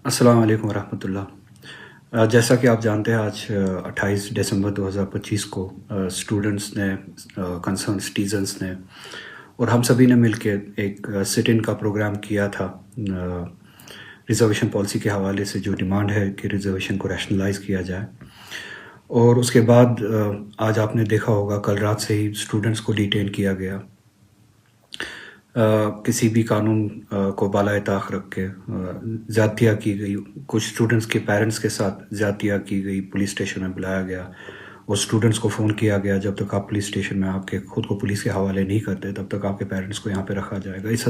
السلام علیکم ورحمۃ اللہ۔ جیسا کہ آپ جانتے ہیں آج 28 دسمبر 2025 کو اسٹوڈنٹس نے، کنسرن سٹیزنس نے اور ہم سبھی نے مل کے ایک سٹ ان کا پروگرام کیا تھا ریزرویشن پالیسی کے حوالے سے، جو ڈیمانڈ ہے کہ ریزرویشن کو ریشنلائز کیا جائے۔ اور اس کے بعد آج آپ نے دیکھا ہوگا کل رات سے ہی اسٹوڈنٹس کو ڈیٹین کیا گیا، کسی بھی قانون کو بالائے طاق رکھ کے زیادتیاں کی گئی، کچھ اسٹوڈنٹس کے پیرنٹس کے ساتھ زیادتیاں کی گئی، پولیس اسٹیشن میں بلایا گیا اور اسٹوڈنٹس کو فون کیا گیا جب تک آپ پولیس اسٹیشن میں آپ کے خود کو پولیس کے حوالے نہیں کرتے تب تک آپ کے پیرنٹس کو یہاں پہ رکھا جائے گا۔ اس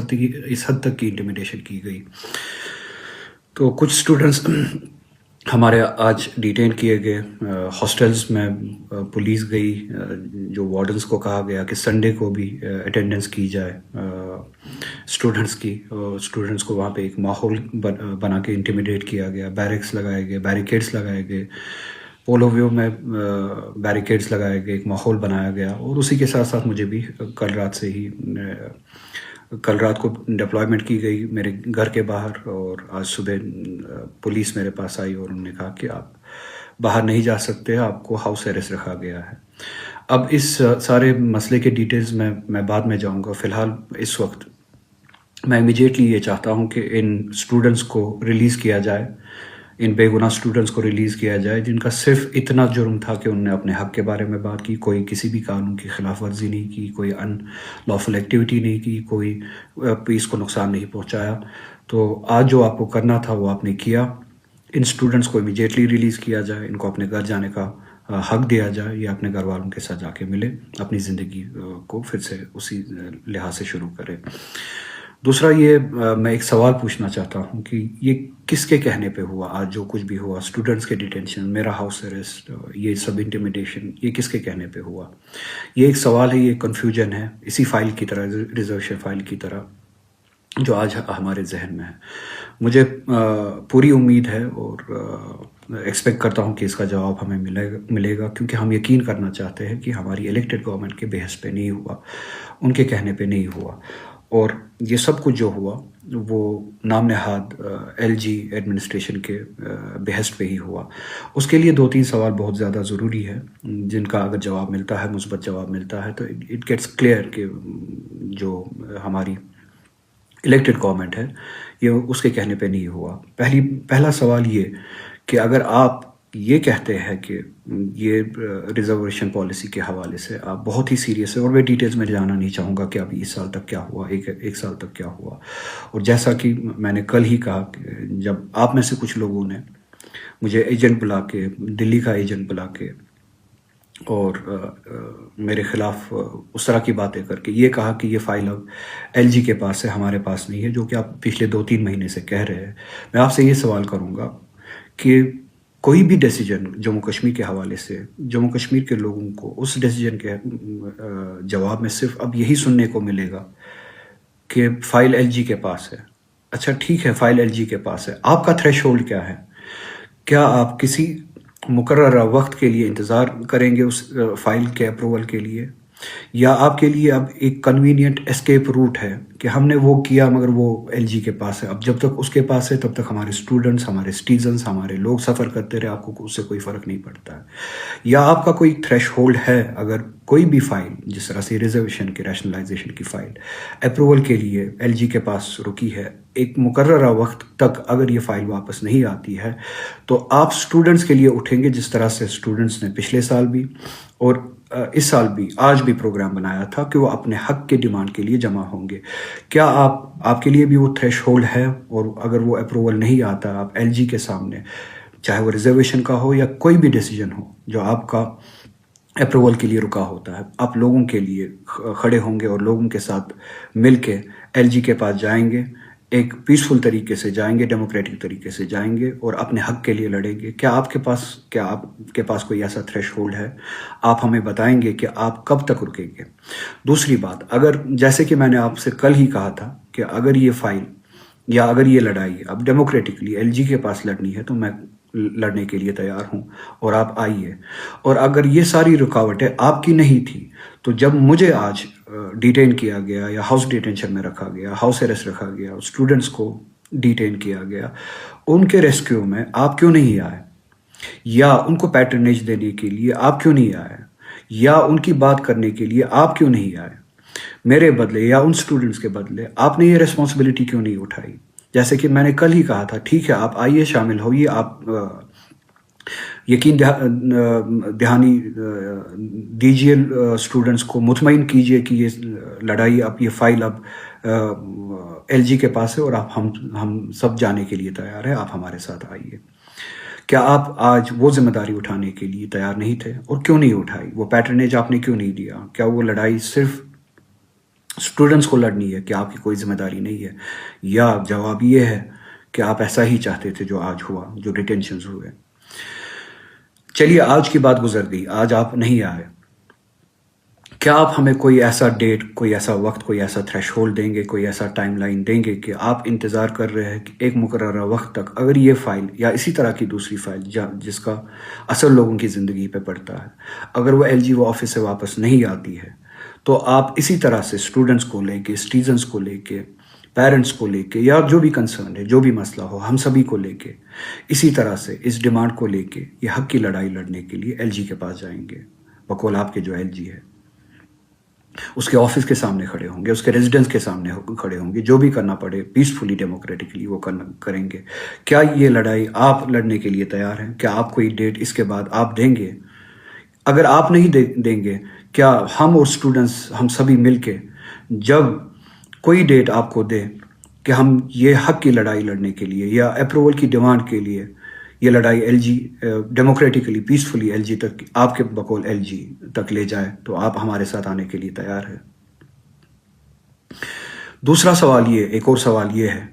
حد تک کی انٹیمیڈیشن کی گئی۔ تو کچھ اسٹوڈنٹس ہمارے آج ڈیٹین کیے گئے، ہاسٹلز میں پولیس گئی، جو وارڈنس کو کہا گیا کہ سنڈے کو بھی اٹینڈنس کی جائے اسٹوڈنٹس کی، اور اسٹوڈنٹس کو وہاں پہ ایک ماحول بنا کے انٹیمیڈیٹ کیا گیا، بیرکس لگائے گئے، بیریکیڈس لگائے گئے، پولو ویو میں بیریکیڈس لگائے گئے، ایک ماحول بنایا گیا۔ اور اسی کے ساتھ ساتھ مجھے بھی کل رات کو ڈپلائمنٹ کی گئی میرے گھر کے باہر، اور آج صبح پولیس میرے پاس آئی اور انہوں نے کہا کہ آپ باہر نہیں جا سکتے، آپ کو ہاؤس اریسٹ رکھا گیا ہے۔ اب اس سارے مسئلے کے ڈیٹیلز میں بعد میں جاؤں گا۔ فی الحال اس وقت میں امیجیٹلی یہ چاہتا ہوں کہ ان اسٹوڈنٹس کو ریلیز کیا جائے، ان بے گناہ اسٹوڈنٹس کو ریلیز کیا جائے جن کا صرف اتنا جرم تھا کہ انہوں نے اپنے حق کے بارے میں بات کی، کوئی کسی بھی قانون کی خلاف ورزی نہیں کی، کوئی ان لافل ایکٹیویٹی نہیں کی، کوئی پیس کو نقصان نہیں پہنچایا۔ تو آج جو آپ کو کرنا تھا وہ آپ نے کیا۔ ان اسٹوڈنٹس کو امیجیٹلی ریلیز کیا جائے، ان کو اپنے گھر جانے کا حق دیا جائے، یا اپنے گھر والوں کے ساتھ جا کے ملے، اپنی زندگی کو پھر سے اسی لحاظ سے شروع کرے۔ دوسرا یہ میں ایک سوال پوچھنا چاہتا ہوں کہ یہ کس کے کہنے پہ ہوا؟ آج جو کچھ بھی ہوا، اسٹوڈنٹس کے ڈیٹینشن، میرا ہاؤس اریسٹ، یہ سب انٹیمیڈیشن، یہ کس کے کہنے پہ ہوا؟ یہ ایک سوال ہے، یہ کنفیوژن ہے، اسی فائل کی طرح، ریزرویشن فائل کی طرح جو آج ہمارے ذہن میں ہے۔ مجھے پوری امید ہے اور ایکسپیکٹ کرتا ہوں کہ اس کا جواب ہمیں ملے گا، کیونکہ ہم یقین کرنا چاہتے ہیں کہ ہماری الیکٹڈ گورنمنٹ کے بحث پہ نہیں ہوا، ان کے کہنے پہ نہیں ہوا، اور یہ سب کچھ جو ہوا وہ نام نہاد ایل جی ایڈمنسٹریشن کے بحث پہ ہی ہوا۔ اس کے لیے 2-3 سوال بہت زیادہ ضروری ہے، جن کا اگر جواب ملتا ہے، مثبت جواب ملتا ہے، تو اٹ گیٹس کلیئر کہ جو ہماری الیکٹڈ گورنمنٹ ہے یہ اس کے کہنے پہ نہیں ہوا۔ پہلا سوال یہ کہ اگر آپ یہ کہتے ہیں کہ یہ ریزرویشن پالیسی کے حوالے سے آپ بہت ہی سیریس ہے، اور میں ڈیٹیلز میں جانا نہیں چاہوں گا کہ ابھی اس سال تک کیا ہوا، ایک سال تک کیا ہوا، اور جیسا کہ میں نے کل ہی کہا کہ جب آپ میں سے کچھ لوگوں نے مجھے ایجنٹ بلا کے، دلی کا ایجنٹ بلا کے، اور میرے خلاف اس طرح کی باتیں کر کے یہ کہا کہ یہ فائل اب ایل جی کے پاس ہے، ہمارے پاس نہیں ہے، جو کہ آپ پچھلے 2-3 مہینے سے کہہ رہے ہیں، میں آپ سے یہ سوال کروں گا کہ کوئی بھی ڈیسیجن جموں کشمیر کے حوالے سے، جموں کشمیر کے لوگوں کو اس ڈیسیجن کے جواب میں صرف اب یہی سننے کو ملے گا کہ فائل ایل جی کے پاس ہے۔ اچھا ٹھیک ہے، فائل ایل جی کے پاس ہے، آپ کا تھریش ہولڈ کیا ہے؟ کیا آپ کسی مقررہ وقت کے لیے انتظار کریں گے اس فائل کے اپروول کے لیے، یا آپ کے لیے اب ایک کنوینئنٹ اسکیپ روٹ ہے کہ ہم نے وہ کیا مگر وہ ایل جی کے پاس ہے، اب جب تک اس کے پاس ہے تب تک ہمارے اسٹوڈنٹس، ہمارے سٹیزنس، ہمارے لوگ سفر کرتے رہے، آپ کو اس سے کوئی فرق نہیں پڑتا ہے؟ یا آپ کا کوئی تھریش ہولڈ ہے، اگر کوئی بھی فائل جس طرح سے ریزرویشن کے ریشنلائزیشن کی فائل اپروول کے لیے ایل جی کے پاس رکی ہے، ایک مقررہ وقت تک اگر یہ فائل واپس نہیں آتی ہے تو آپ اسٹوڈنٹس کے لیے اٹھیں گے، جس طرح سے اسٹوڈنٹس نے پچھلے سال بھی اور اس سال بھی، آج بھی پروگرام بنایا تھا کہ وہ اپنے حق کے ڈیمانڈ کے لیے جمع ہوں گے؟ کیا آپ کے لیے بھی وہ تھریش ہولڈ ہے؟ اور اگر وہ اپروول نہیں آتا، آپ ایل جی کے سامنے، چاہے وہ ریزرویشن کا ہو یا کوئی بھی ڈیسیجن ہو جو آپ کا اپروول کے لیے رکا ہوتا ہے، آپ لوگوں کے لیے کھڑے ہوں گے اور لوگوں کے ساتھ مل کے ایل جی کے پاس جائیں گے، ایک پیسفل طریقے سے جائیں گے، ڈیموکریٹک طریقے سے جائیں گے اور اپنے حق کے لیے لڑیں گے؟ کیا آپ کے پاس کوئی ایسا تھریش ہولڈ ہے؟ آپ ہمیں بتائیں گے کہ آپ کب تک رکیں گے؟ دوسری بات، اگر جیسے کہ میں نے آپ سے کل ہی کہا تھا کہ اگر یہ فائل یا اگر یہ لڑائی اب ڈیموکریٹکلی ایل جی کے پاس لڑنی ہے تو میں لڑنے کے لیے تیار ہوں، اور آپ آئیے۔ اور اگر یہ ساری رکاوٹیں آپ کی نہیں تھی تو جب مجھے آج ڈیٹین کیا گیا یا ہاؤس ڈیٹینشن میں رکھا گیا، ہاؤس اریسٹ رکھا گیا، اسٹوڈنٹس کو ڈیٹین کیا گیا، ان کے ریسکیو میں آپ کیوں نہیں آئے؟ یا ان کو پیٹرنیج دینے کے لیے آپ کیوں نہیں آئے؟ یا ان کی بات کرنے کے لیے آپ کیوں نہیں آئے؟ میرے بدلے یا ان سٹوڈنٹس کے بدلے آپ نے یہ ریسپانسبلٹی کیوں نہیں اٹھائی؟ جیسے کہ میں نے کل ہی کہا تھا، ٹھیک ہے آپ آئیے، شامل ہوئیے، آپ یقین دہانی دیجیے اسٹوڈنٹس کو، مطمئن کیجیے کہ یہ لڑائی اب، یہ فائل اب ایل جی کے پاس ہے اور آپ ہم سب جانے کے لیے تیار ہیں، آپ ہمارے ساتھ آئیے۔ کیا آپ آج وہ ذمہ داری اٹھانے کے لیے تیار نہیں تھے؟ اور کیوں نہیں اٹھائی؟ وہ پیٹرنیج آپ نے کیوں نہیں دیا؟ کیا وہ لڑائی صرف اسٹوڈنٹس کو لڑنی ہے کہ آپ کی کوئی ذمہ داری نہیں ہے؟ یا جواب یہ ہے کہ آپ ایسا ہی چاہتے تھے جو آج ہوا، جو ڈیٹینشنز ہوئے؟ چلیے آج کی بات گزر گئی، آج آپ نہیں آئے، کیا آپ ہمیں کوئی ایسا ڈیٹ، کوئی ایسا وقت، کوئی ایسا تھریش ہولڈ دیں گے، کوئی ایسا ٹائم لائن دیں گے کہ آپ انتظار کر رہے ہیں کہ ایک مقررہ وقت تک اگر یہ فائل یا اسی طرح کی دوسری فائل جس کا اثر لوگوں کی زندگی پہ پڑتا ہے، اگر وہ ایل جی وہ آفس سے واپس نہیں آتی ہے، تو آپ اسی طرح سے اسٹوڈنٹس کو لے کے، سٹیزنس کو لے کے، پیرنٹس کو لے کے، یا جو بھی کنسرن ہے، جو بھی مسئلہ ہو، ہم سبھی کو لے کے اسی طرح سے اس ڈیمانڈ کو لے کے یہ حق کی لڑائی لڑنے کے لیے ایل جی کے پاس جائیں گے، بقول آپ کے جو ایل جی ہے، اس کے آفس کے سامنے کھڑے ہوں گے، اس کے ریزیڈنس کے سامنے کھڑے ہوں گے، جو بھی کرنا پڑے پیسفلی، ڈیموکریٹکلی وہ کریں گے۔ کیا یہ لڑائی آپ لڑنے کے لیے تیار ہیں؟ کیا آپ کوئی ڈیٹ اس کے بعد آپ دیں گے؟ اگر آپ نہیں دیں گے، کیا ہم اور اسٹوڈنٹس، ہم سبھی مل کے جب کوئی ڈیٹ آپ کو دے کہ ہم یہ حق کی لڑائی لڑنے کے لیے یا اپروول کی ڈیمانڈ کے لیے یہ لڑائی L G democratically, peacefully L G تک، آپ کے بقول ایل جی تک لے جائے، تو آپ ہمارے ساتھ آنے کے لیے تیار ہے؟ دوسرا سوال یہ، ایک اور سوال یہ ہے،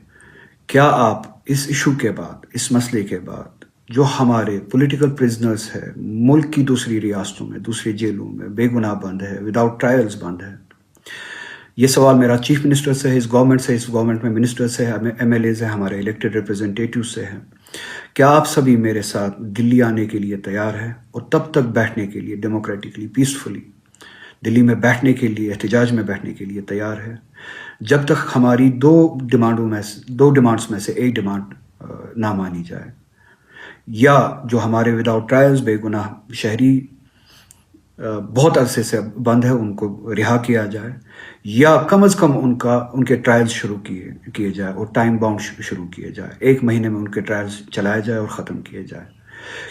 کیا آپ اس ایشو کے بعد، اس مسئلے کے بعد، جو ہمارے پولیٹیکل پرزنرز ہے، ملک کی دوسری ریاستوں میں، دوسری جیلوں میں بے گناہ بند ہے، وداؤٹ ٹرائلز بند ہے؟ یہ سوال میرا چیف منسٹر سے ہے، اس گورنمنٹ میں منسٹر سے ہے، ایم ایل ایز ہیں، ہمارے الیکٹڈ ریپرزنٹیٹیو سے ہے۔ کیا آپ سبھی میرے ساتھ دلی آنے کے لیے تیار ہیں اور تب تک بیٹھنے کے لیے ڈیموکریٹکلی، پیسفلی دلی میں بیٹھنے کے لیے، احتجاج میں بیٹھنے کے لیے تیار ہے، جب تک ہماری دو ڈیمانڈس میں سے ایک ڈیمانڈ نہ مانی جائے، یا جو ہمارے وداؤٹ ٹرائلز بے گناہ شہری بہت عرصے سے بند ہے ان کو رہا کیا جائے، یا کم از کم ان کے ٹرائلز شروع کیے جائے اور ٹائم باؤنڈ شروع کیے جائے، 1 مہینے میں ان کے ٹرائلز چلائے جائے اور ختم کیے جائے۔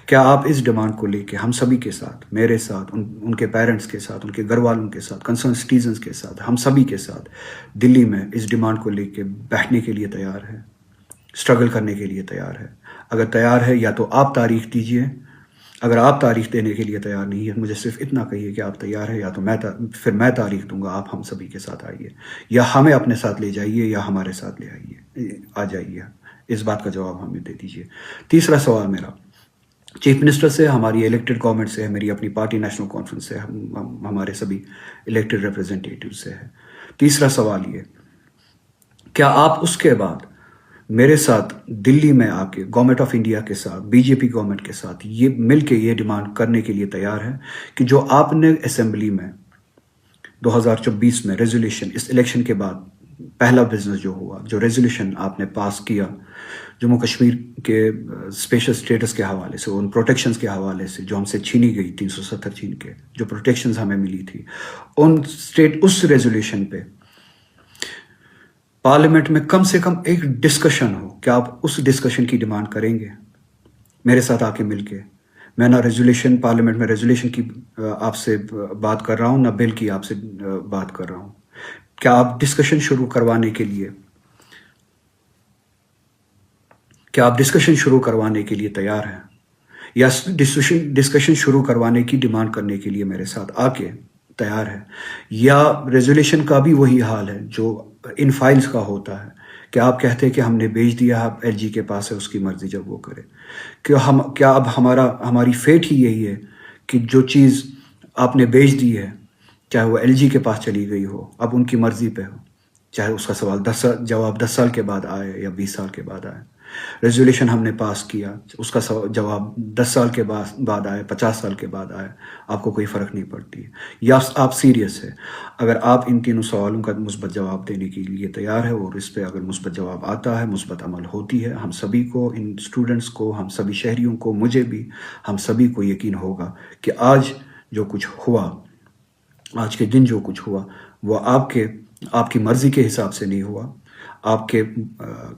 کیا آپ اس ڈیمانڈ کو لے کے ہم سبھی کے ساتھ، میرے ساتھ، ان کے پیرنٹس کے ساتھ، ان کے گھر والوں کے ساتھ، کنسرن سٹیزنز کے ساتھ، ہم سبھی کے ساتھ دلی میں اس ڈیمانڈ کو لے کے بیٹھنے کے لیے تیار ہے، اسٹرگل کرنے کے لیے تیار ہے؟ اگر تیار ہے، یا تو آپ تاریخ دیجئے، اگر آپ تاریخ دینے کے لیے تیار نہیں ہے، مجھے صرف اتنا کہیے کہ آپ تیار ہے، یا تو پھر میں تاریخ دوں گا، آپ ہم سبھی کے ساتھ آئیے، یا ہمیں اپنے ساتھ لے جائیے، یا ہمارے ساتھ لے آ جائیے۔ اس بات کا جواب ہمیں دے دیجیے۔ تیسرا سوال میرا چیف منسٹر سے، ہماری الیکٹڈ گورنمنٹ سے ہے، میری اپنی پارٹی نیشنل کانفرنس سے، ہمارے سبھی الیکٹڈ ریپرزنٹیٹیو سے ہے۔ تیسرا سوال یہ، کیا آپ اس کے بعد میرے ساتھ دلی میں آ کے گورنمنٹ آف انڈیا کے ساتھ، بی جے پی گورنمنٹ کے ساتھ یہ مل کے یہ ڈیمانڈ کرنے کے لیے تیار ہے کہ جو آپ نے اسمبلی میں 2024 میں ریزولوشن، اس الیکشن کے بعد پہلا بزنس جو ہوا، جو ریزولوشن آپ نے پاس کیا جموں کشمیر کے اسپیشل اسٹیٹس کے حوالے سے، ان پروٹیکشنز کے حوالے سے جو ہم سے چھینی گئی، 370 چھین کے جو پروٹیکشنز ہمیں ملی تھی، اس ریزولوشن پہ پارلیمنٹ میں کم سے کم ایک ڈسکشن ہو؟ کیا آپ اس ڈسکشن کی ڈیمانڈ کریں گے میرے ساتھ آ کے مل کے؟ میں نہ ریزولوشن، پارلیمنٹ میں ریزولوشن کی آپ سے بات کر رہا ہوں، نہ بل کی آپ سے بات کر رہا ہوں۔ کیا آپ ڈسکشن شروع کروانے کے لیے، تیار ہیں؟ یا ڈسکشن شروع کروانے کی ڈیمانڈ کرنے کے لیے میرے ساتھ آ کے تیار ہے؟ یا ریزولوشن کا بھی وہی حال ہے جو ان فائلز کا ہوتا ہے کہ آپ کہتے ہیں کہ ہم نے بھیج دیا، آپ ایل جی کے پاس ہے، اس کی مرضی جب وہ کرے؟ کیا اب ہماری فیٹ ہی یہی ہے کہ جو چیز آپ نے بھیج دی ہے، چاہے وہ ایل جی کے پاس چلی گئی ہو، اب ان کی مرضی پہ ہو، چاہے اس کا سوال جواب 10 سال کے بعد آئے یا 20 سال کے بعد آئے. ریزولیوشن ہم نے پاس کیا، اس کا جواب 10 سال کے بعد آئے، 50 سال کے بعد آئے، آپ کو کوئی فرق نہیں پڑتی. یا آپ سیریس ہے، اگر آپ ان تینوں سوالوں کا مثبت جواب دینے کے لیے تیار ہے اور اس پہ اگر مثبت جواب آتا ہے، مثبت عمل ہوتی ہے، ہم سبھی کو، ان اسٹوڈنٹس کو، ہم سبھی شہریوں کو، مجھے بھی، ہم سبھی کو یقین ہوگا کہ آج جو کچھ ہوا، آج کے دن جو کچھ ہوا، وہ آپ کی مرضی کے حساب سے نہیں ہوا، آپ کے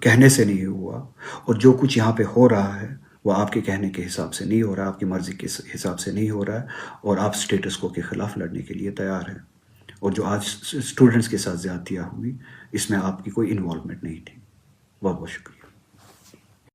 کہنے سے نہیں ہوا، اور جو کچھ یہاں پہ ہو رہا ہے وہ آپ کے کہنے کے حساب سے نہیں ہو رہا، آپ کی مرضی کے حساب سے نہیں ہو رہا ہے، اور آپ اسٹیٹس کو کے خلاف لڑنے کے لیے تیار ہیں. اور جو آج اسٹوڈنٹس کے ساتھ زیادتیاں ہوئی، اس میں آپ کی کوئی انوالومنٹ نہیں تھی. بہت بہت شکریہ.